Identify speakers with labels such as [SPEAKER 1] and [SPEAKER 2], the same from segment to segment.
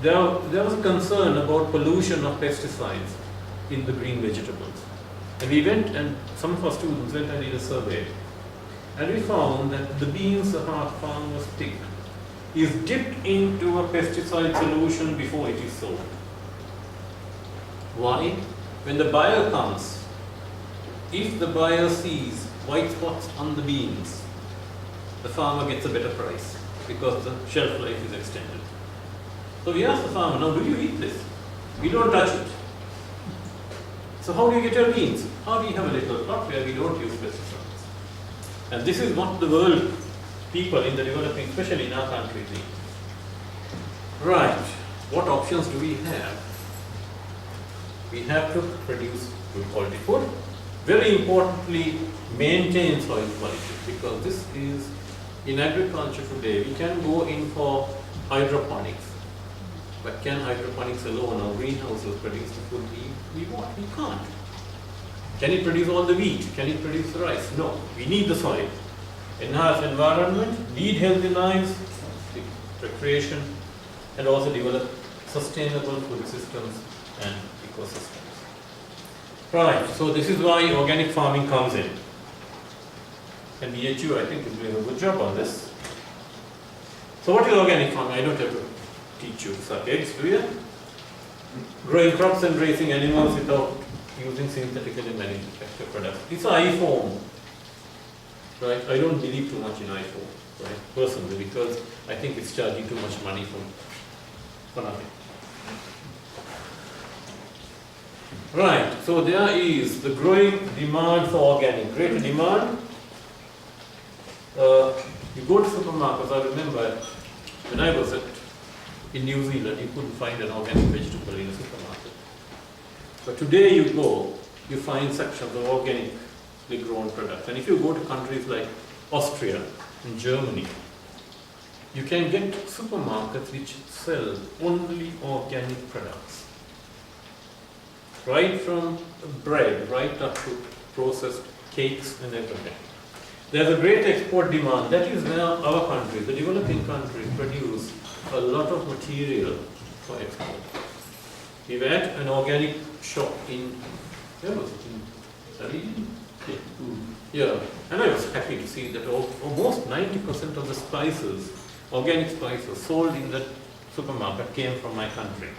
[SPEAKER 1] there was a concern about pollution of pesticides in the green vegetables. And we went, and some of our students went and did a survey. And we found that the beans the farmers pick is dipped into a pesticide solution before it is sold. Why? When the buyer comes, if the buyer sees white spots on the beans, the farmer gets a better price because the shelf life is extended. So we asked the farmer, now do you eat this? We don't touch it. So how do you get your beans? We have a little plot where we don't use pesticides. And this is what the world people in the developing, especially in our country, need. Right, what options do we have? We have to produce good quality food. Very importantly, maintain soil quality, because this is, in agriculture today, we can go in for hydroponics. But can hydroponics alone or greenhouses produce the food we want? We can't. Can it produce all the wheat? Can it produce the rice? No. We need the soil. Enhance environment, lead healthy lives, recreation, and also develop sustainable food systems and ecosystems. Right, so this is why organic farming comes in. And BHU, I think, is doing a good job on this. So what is organic farming? I don't have to teach you subjects, do you? Growing crops and raising animals without using synthetically manufactured products. It's an iPhone, right? I don't believe too much in iPhone, right? Personally, because I think it's charging too much money for nothing. Right, so there is the growing demand for organic, greater demand. You go to supermarkets, I remember when I was in New Zealand, you couldn't find an organic vegetable in a supermarket. But today you go, you find sections of organically grown products. And if you go to countries like Austria and Germany, you can get supermarkets which sell only organic products. Right from bread, right up to processed cakes and everything. There's a great export demand. That is where our countries, the developing countries, produce a lot of material for export. We were at an organic shop in, where was it? In yeah, and I was happy to see that almost 90% of the spices, organic spices sold in that supermarket came from my country.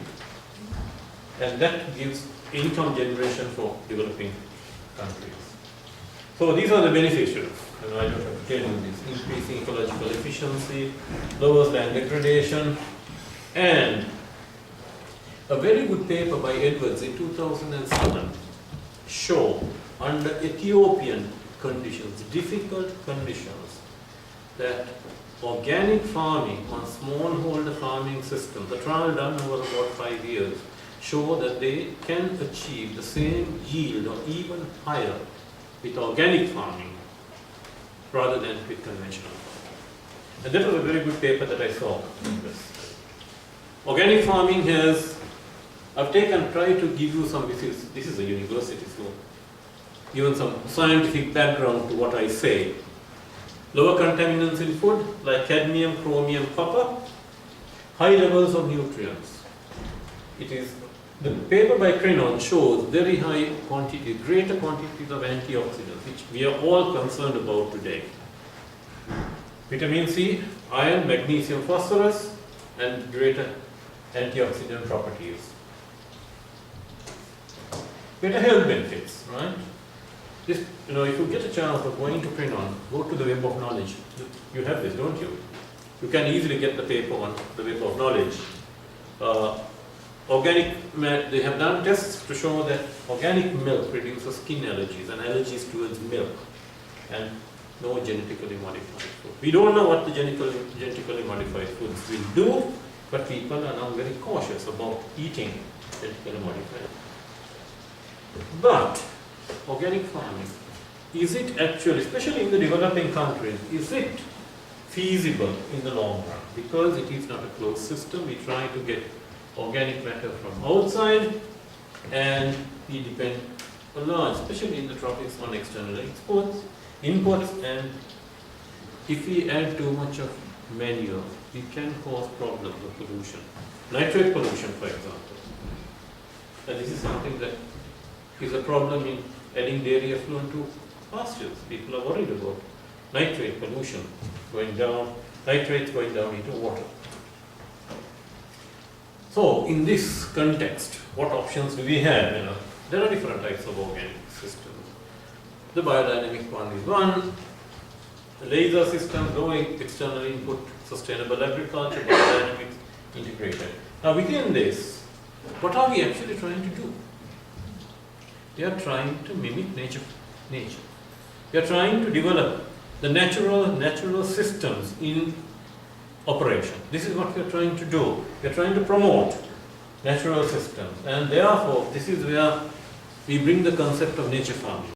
[SPEAKER 1] And that gives income generation for developing countries. So these are the beneficiaries. And I don't have to tell you this. Increasing ecological efficiency, lowers land degradation, and a very good paper by Edwards in 2007 show under Ethiopian conditions, difficult conditions, that organic farming on smallholder farming systems, the trial done over about 5 years, show that they can achieve the same yield or even higher with organic farming rather than with conventional farming. And that was a very good paper that I saw in this. Organic farming has, I've tried to give you some, this is a university, so given some scientific background to what I say. Lower contaminants in food like cadmium, chromium, copper, high levels of nutrients. It is, the paper by Crinon shows very high quantity, greater quantities of antioxidants, which we are all concerned about today. Vitamin C, iron, magnesium, phosphorus, and greater antioxidant properties. Better health benefits, right? This, if you get a chance of going to Crinon, go to the Web of Knowledge. You have this, don't you? You can easily get the paper on the Web of Knowledge. They have done tests to show that organic milk reduces skin allergies and allergies towards milk, and no genetically modified food. We don't know what the genetically modified foods will do, but people are now very cautious about eating genetically modified. But organic farming, is it actually, especially in the developing countries, is it feasible in the long run? Because it is not a closed system. We try to get organic matter from outside, and we depend a lot, especially in the tropics, on external imports, and if we add too much of manure, we can cause problems of pollution. nitrate pollution, for example. And this is something that is a problem in adding dairy effluent to pastures. People are worried about nitrate pollution going down, nitrates going down into water. So, in this context, what options do we have? There are different types of organic systems. The biodynamic one is one. The laser system, growing external input, sustainable agriculture, biodynamics, integrated. Now, within this, what are we actually trying to do? We are trying to mimic nature. We are trying to develop the natural systems in operation. This is what we are trying to do. We are trying to promote natural systems, and therefore this is where we bring the concept of nature farming.